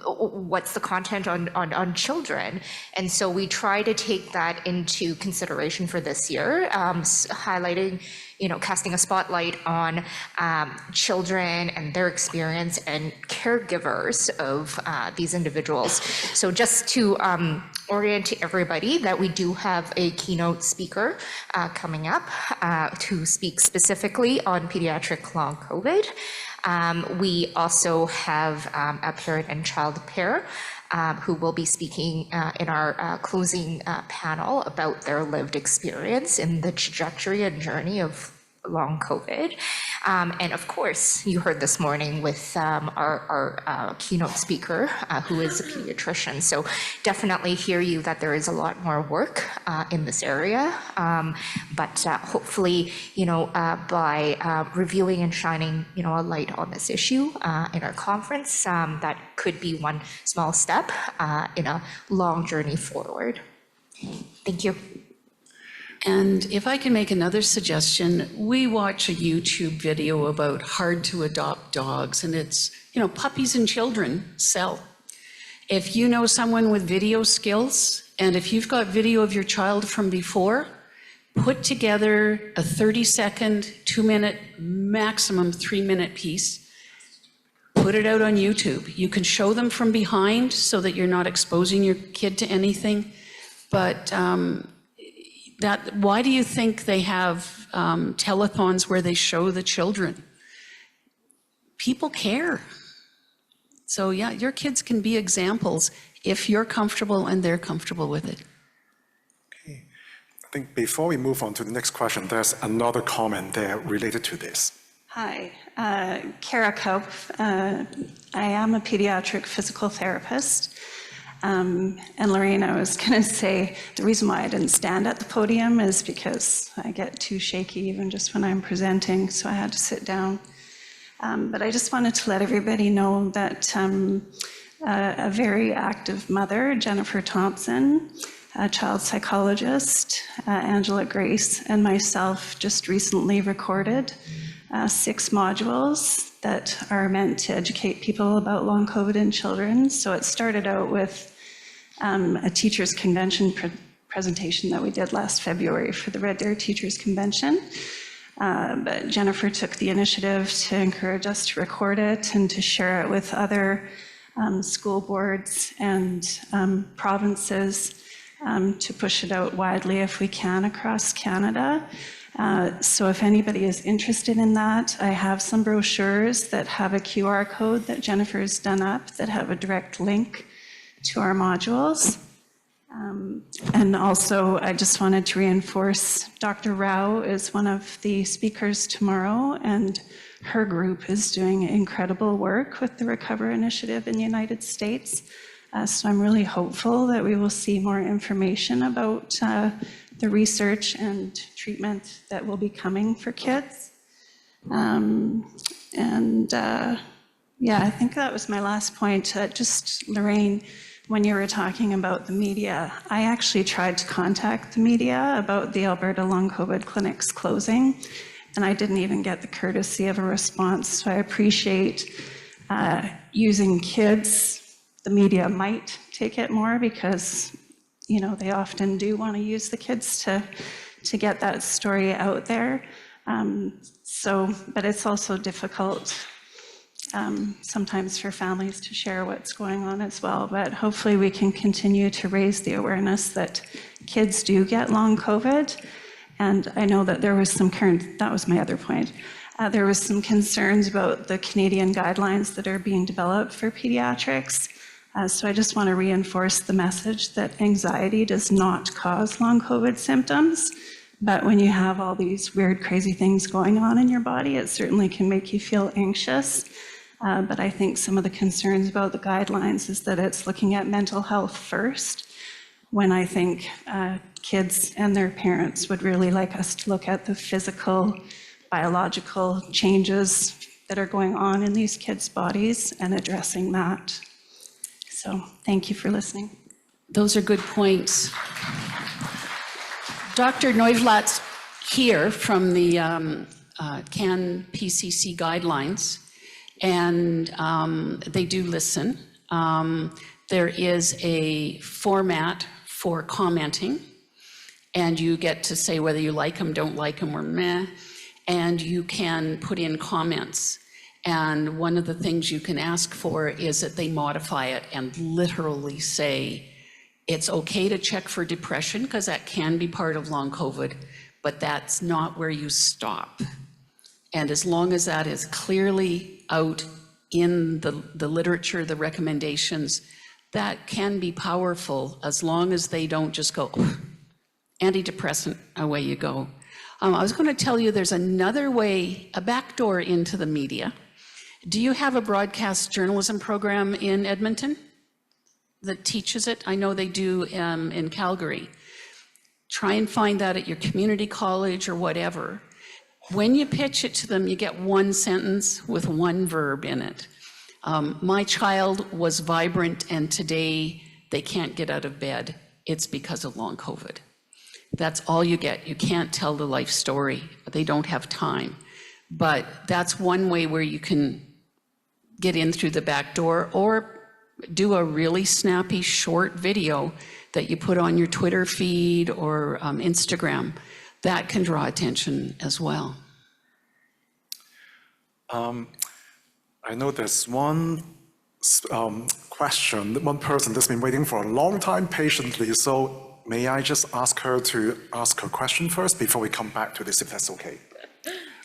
what's the content on children? And so we try to take that into consideration for this year, highlighting, casting a spotlight on children and their experience and caregivers of these individuals. So just to orient everybody that we do have a keynote speaker coming up to speak specifically on pediatric long COVID. We also have a parent and child pair who will be speaking in our closing panel about their lived experience in the trajectory and journey of long COVID. And of course, you heard this morning with our keynote speaker, who is a pediatrician. So definitely hear you that there is a lot more work in this area. But hopefully, by reviewing and shining, a light on this issue in our conference, that could be one small step in a long journey forward. Thank you. And if I can make another suggestion, we watch a YouTube video about hard to adopt dogs, and it's, puppies and children sell. If you know someone with video skills, and if you've got video of your child from before, put together a 30-second, 2-minute, maximum 3-minute piece, put it out on YouTube. You can show them from behind so that you're not exposing your kid to anything, but why do you think they have telethons where they show the children? People care. So yeah, your kids can be examples if you're comfortable and they're comfortable with it. Okay. I think before we move on to the next question, there's another comment there related to this. Hi, Kara Kaup. I am a pediatric physical therapist. And Lorraine, I was going to say, the reason why I didn't stand at the podium is because I get too shaky even just when I'm presenting, so I had to sit down. But I just wanted to let everybody know that a very active mother, Jennifer Thompson, a child psychologist, Angela Grace, and myself just recently recorded 6 modules that are meant to educate people about long COVID in children. So it started out with a teachers' convention presentation that we did last February for the Red Deer Teachers Convention. But Jennifer took the initiative to encourage us to record it and to share it with other school boards and provinces to push it out widely if we can across Canada. So if anybody is interested in that, I have some brochures that have a QR code that Jennifer's done up that have a direct link to our modules. And also, I just wanted to reinforce, Dr. Rao is one of the speakers tomorrow, and her group is doing incredible work with the Recover Initiative in the United States. So I'm really hopeful that we will see more information about the research and treatment that will be coming for kids. Yeah, I think that was my last point. Just, Lorraine, when you were talking about the media, I actually tried to contact the media about the Alberta Long COVID clinics closing, and I didn't even get the courtesy of a response. So I appreciate using kids. The media might take it more because, you know, they often do want to use the kids to get that story out there. But it's also difficult sometimes for families to share what's going on as well. But hopefully we can continue to raise the awareness that kids do get long COVID. And I know that there was some that was my other point. There was some concerns about the Canadian guidelines that are being developed for pediatrics. So I just want to reinforce the message that anxiety does not cause long COVID symptoms. But when you have all these weird, crazy things going on in your body, it certainly can make you feel anxious. But I think some of the concerns about the guidelines is that it's looking at mental health first, when I think kids and their parents would really like us to look at the physical, biological changes that are going on in these kids' bodies and addressing that. So thank you for listening. Those are good points. Dr. Neuvlat's here from the CAN PCC guidelines, and they do listen. There is a format for commenting, and you get to say whether you like them, don't like them, or meh, and you can put in comments. And one of the things you can ask for is that they modify it and literally say, it's okay to check for depression because that can be part of long COVID, but that's not where you stop. And as long as that is clearly out in the literature, the recommendations, that can be powerful as long as they don't just go, antidepressant, away you go. I was going to tell you there's another way, a backdoor into the media. Do you have a broadcast journalism program in Edmonton that teaches it? I know they do in Calgary. Try and find that at your community college or whatever. When you pitch it to them, you get one sentence with one verb in it. My child was vibrant and today they can't get out of bed. It's because of long COVID. That's all you get. You can't tell the life story. They don't have time. But that's one way where you can get in through the back door, or do a really snappy short video that you put on your Twitter feed or Instagram. That can draw attention as well. I know there's one question, one person that's been waiting for a long time patiently, so may I just ask her to ask her question first before we come back to this, if that's okay?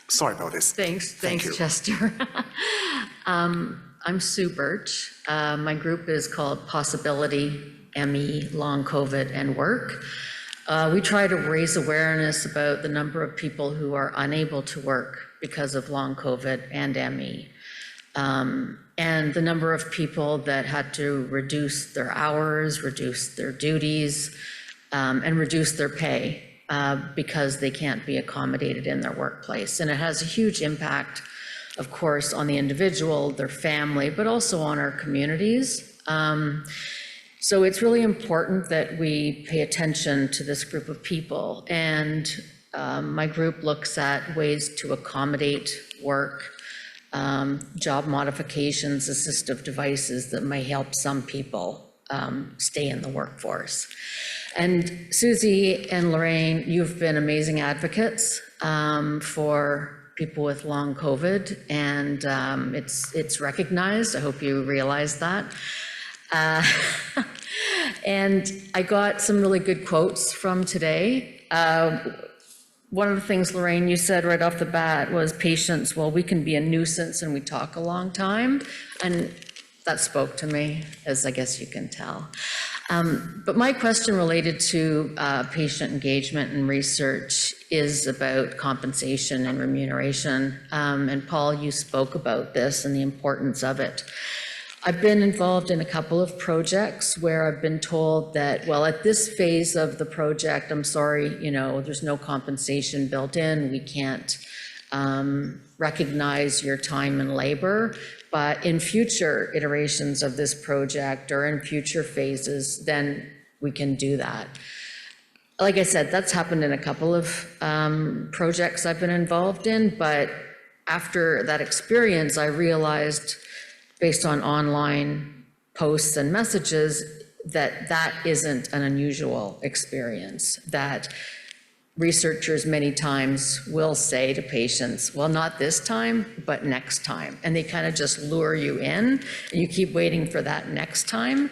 Sorry about this. Thanks, Thank you. Chester. I'm Sue Birch. My group is called Possibility, ME, Long COVID, and Work. We try to raise awareness about the number of people who are unable to work because of long COVID and ME. And the number of people that had to reduce their hours, reduce their duties, and reduce their pay because they can't be accommodated in their workplace. And it has a huge impact, of course, on the individual, their family, but also on our communities. So it's really important that we pay attention to this group of people. And my group looks at ways to accommodate work, job modifications, assistive devices that may help some people stay in the workforce. And Susie and Lorraine, you've been amazing advocates for people with long COVID, and it's recognized. I hope you realize that. And I got some really good quotes from today. One of the things, Lorraine, you said right off the bat was patience. Well, we can be a nuisance and we talk a long time. And that spoke to me, as I guess you can tell. But my question related to patient engagement and research is about compensation and remuneration. And Paul, you spoke about this and the importance of it. I've been involved in a couple of projects where I've been told that, well, at this phase of the project, I'm sorry, you know, there's no compensation built in. We can't recognize your time and labor, but in future iterations of this project or in future phases, then we can do that. Like I said, that's happened in a couple of projects I've been involved in, but after that experience, I realized, based on online posts and messages, that that isn't an unusual experience, that researchers many times will say to patients, well, not this time, but next time. And they kind of just lure you in, and you keep waiting for that next time.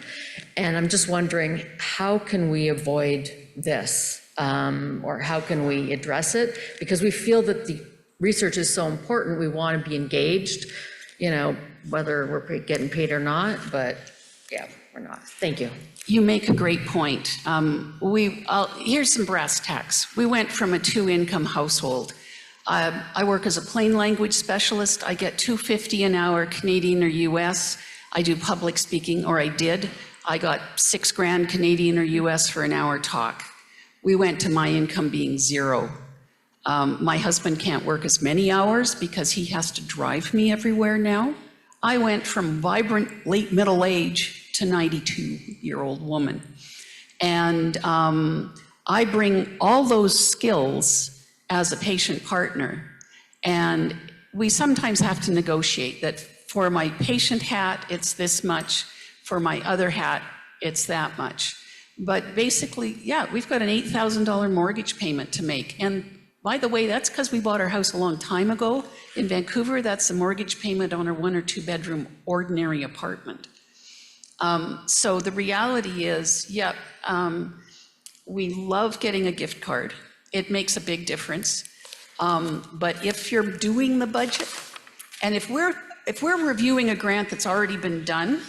And I'm just wondering, how can we avoid this? Or how can we address it? Because we feel that the research is so important, we want to be engaged, you know, whether we're getting paid or not, but yeah, we're not. Thank you. You make a great point. Here's some brass tacks. We went from a 2-income household. I work as a plain language specialist. I get $250 an hour, Canadian or US. I do public speaking, or I did. I got $6,000 Canadian or US for an hour talk. We went to my income being zero. My husband can't work as many hours because he has to drive me everywhere now. I went from vibrant late middle age to 92-year-old woman. And I bring all those skills as a patient partner. And we sometimes have to negotiate that for my patient hat, it's this much. For my other hat, it's that much. But basically, yeah, we've got an $8,000 mortgage payment to make. And by the way, that's because we bought our house a long time ago. In Vancouver, that's the mortgage payment on a 1 or 2 bedroom ordinary apartment. So the reality is, yeah, we love getting a gift card. It makes a big difference. But if you're doing the budget, and if we're reviewing a grant that's already been done,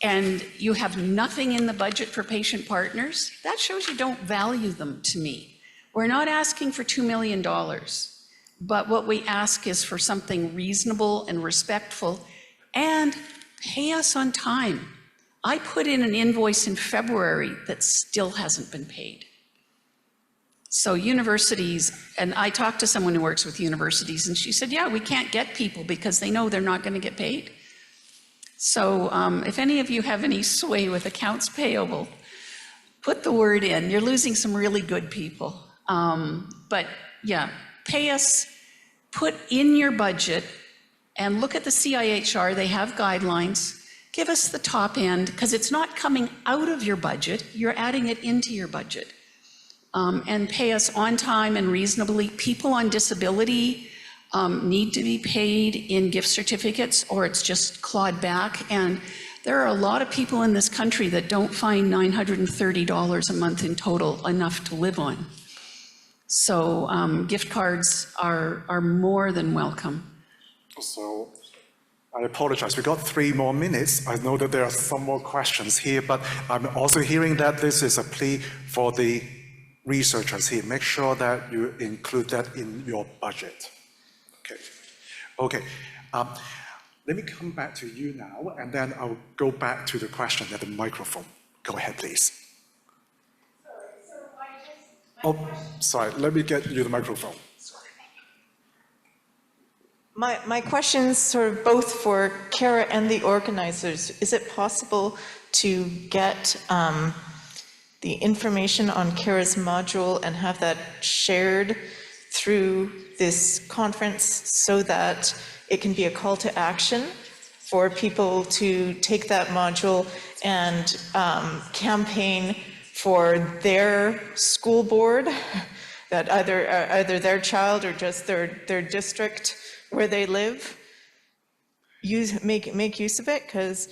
and you have nothing in the budget for patient partners, that shows you don't value them to me. We're not asking for $2 million, but what we ask is for something reasonable and respectful, and pay us on time. I put in an invoice in February that still hasn't been paid. So universities, and I talked to someone who works with universities, and she said, yeah, we can't get people because they know they're not going to get paid. So if any of you have any sway with accounts payable, put the word in. You're losing some really good people. But yeah, pay us, put in your budget, and look at the CIHR. They have guidelines. Give us the top end, because it's not coming out of your budget. You're adding it into your budget. And pay us on time and reasonably. People on disability need to be paid in gift certificates, or it's just clawed back. And there are a lot of people in this country that don't find $930 a month in total enough to live on. So gift cards are more than welcome. So I apologize, we got 3 more minutes. I know that there are some more questions here, but I'm also hearing that this is a plea for the researchers here. Make sure that you include that in your budget. Okay. Let me come back to you now, and then I'll go back to the question at the microphone. Go ahead, please. Oh, sorry, let me get you the microphone. My question's sort of both for Kara and the organizers. Is it possible to get the information on Kara's module and have that shared through this conference so that it can be a call to action for people to take that module and campaign for their school board, that either their child or just their district where they live, make use of it? Because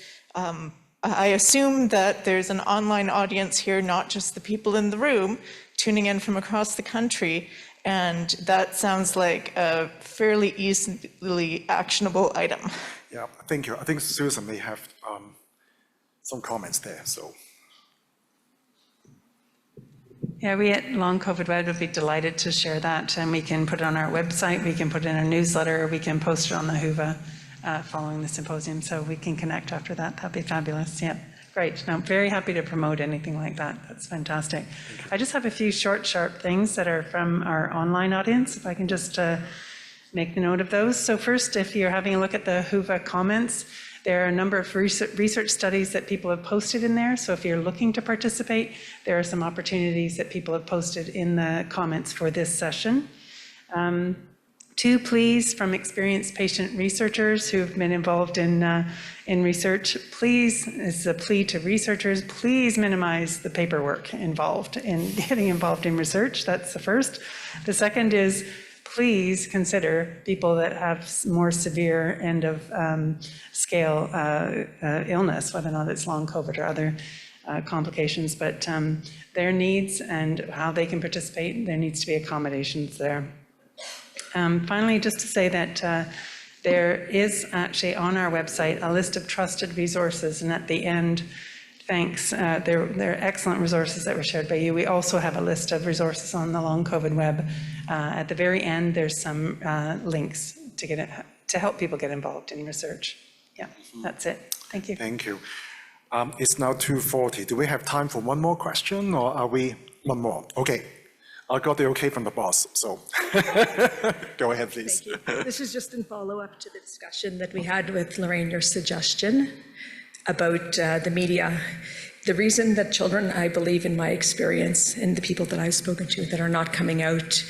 I assume that there's an online audience here, not just the people in the room tuning in from across the country, and that sounds like a fairly easily actionable item. Yeah, thank you. I think Susan may have some comments there, so. Yeah, we at Long COVID Web would be delighted to share that, and we can put it on our website, we can put it in our newsletter, we can post it on the Whova following the symposium, so we can connect after that. That'd be fabulous. Yep, great. No, I'm very happy to promote anything like that. That's fantastic. I just have a few short, sharp things that are from our online audience. If I can just make note of those. So first, if you're having a look at the WHOVA comments, there are a number of research studies that people have posted in there. So if you're looking to participate, there are some opportunities that people have posted in the comments for this session. 2 pleas from experienced patient researchers who've been involved in research. Please, it's a plea to researchers, please minimize the paperwork involved in getting involved in research. That's the first. The second is, please consider people that have more severe end of scale illness, whether or not it's long COVID or other complications, but their needs and how they can participate, there needs to be accommodations there. Finally, just to say that there is actually on our website a list of trusted resources, and at the end, thanks, they're excellent resources that were shared by you. We also have a list of resources on the Long COVID web. At the very end, there's some links to help people get involved in research. Yeah, that's it. Thank you. Thank you. It's now 2:40. Do we have time for one more question, or are we one more? Okay. I got the okay from the boss, so go ahead, please. Thank you. This is just in follow-up to the discussion that we had with Lorraine, your suggestion about the media. The reason that children, I believe in my experience, and the people that I've spoken to that are not coming out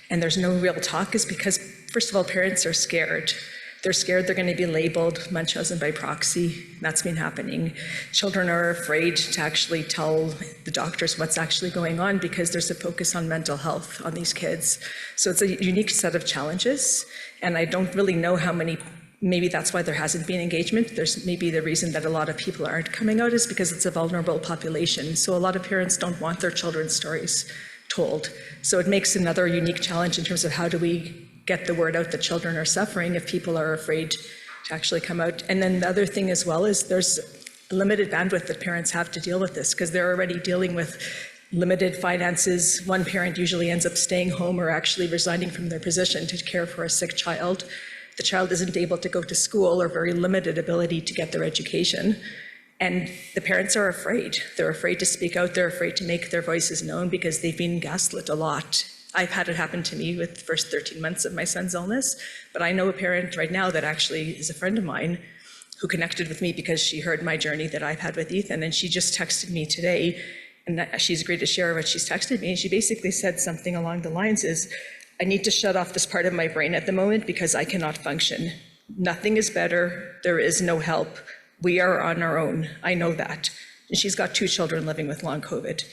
and there's no real talk is because, first of all, parents are scared. They're scared they're going to be labeled Munchausen by proxy. That's been happening. Children are afraid to actually tell the doctors what's actually going on because there's a focus on mental health on these kids. So it's a unique set of challenges, and I don't really know how many. Maybe that's why there hasn't been engagement. There's maybe the reason that a lot of people aren't coming out is because it's a vulnerable population. So a lot of parents don't want their children's stories told. So it makes another unique challenge in terms of how do we get the word out that children are suffering if people are afraid to actually come out. And then the other thing as well is there's limited bandwidth that parents have to deal with this because they're already dealing with limited finances. One parent usually ends up staying home or actually resigning from their position to care for a sick child. The child isn't able to go to school or very limited ability to get their education. And the parents are afraid. They're afraid to speak out. They're afraid to make their voices known because they've been gaslit a lot. I've had it happen to me with the first 13 months of my son's illness, but I know a parent right now that actually is a friend of mine who connected with me because she heard my journey that I've had with Ethan, and she just texted me today, and she's agreed to share what she's texted me, and she basically said something along the lines is, I need to shut off this part of my brain at the moment because I cannot function. Nothing is better. There is no help. We are on our own. I know that. And she's got 2 children living with long COVID.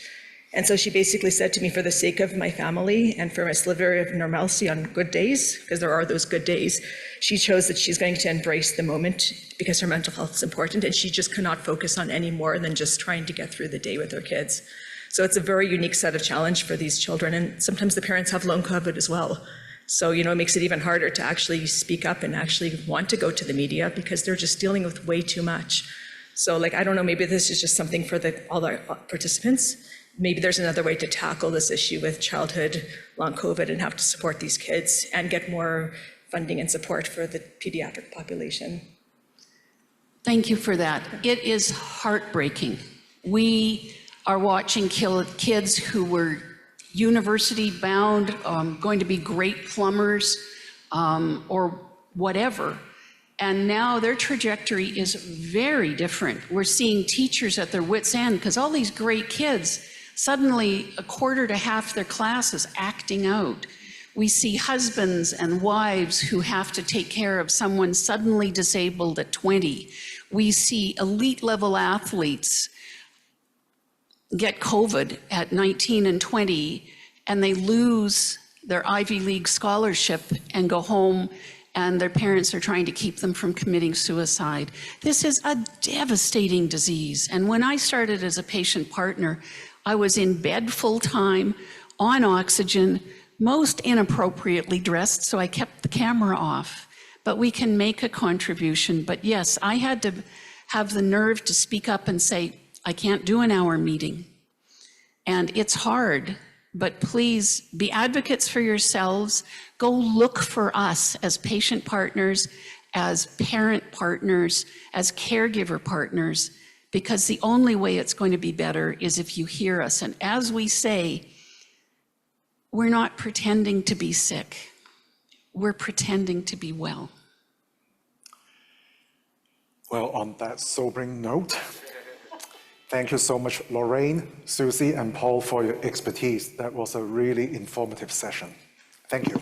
And so she basically said to me, for the sake of my family and for my sliver of normalcy on good days, because there are those good days, she chose that she's going to embrace the moment because her mental health is important and she just cannot focus on any more than just trying to get through the day with her kids. So it's a very unique set of challenge for these children. And sometimes the parents have long COVID as well. So, it makes it even harder to actually speak up and actually want to go to the media because they're just dealing with way too much. So I don't know, maybe this is just something for all the participants. Maybe there's another way to tackle this issue with childhood long COVID and have to support these kids and get more funding and support for the pediatric population. Thank you for that. It is heartbreaking. We are watching kids who were university bound, going to be great plumbers or whatever. And now their trajectory is very different. We're seeing teachers at their wits' end because all these great kids, suddenly a quarter to half their class is acting out. We see husbands and wives who have to take care of someone suddenly disabled at 20. We see elite level athletes get COVID at 19 and 20, and they lose their Ivy League scholarship and go home, and their parents are trying to keep them from committing suicide. This is a devastating disease. And when I started as a patient partner, I was in bed full-time, on oxygen, most inappropriately dressed, so I kept the camera off. But we can make a contribution. But yes, I had to have the nerve to speak up and say, I can't do an hour meeting. And it's hard, but please be advocates for yourselves. Go look for us as patient partners, as parent partners, as caregiver partners, because the only way it's going to be better is if you hear us. And as we say, we're not pretending to be sick. we're pretending to be well. Well, on that sobering note, thank you so much, Lorraine, Susie, and Paul, for your expertise. That was a really informative session. Thank you.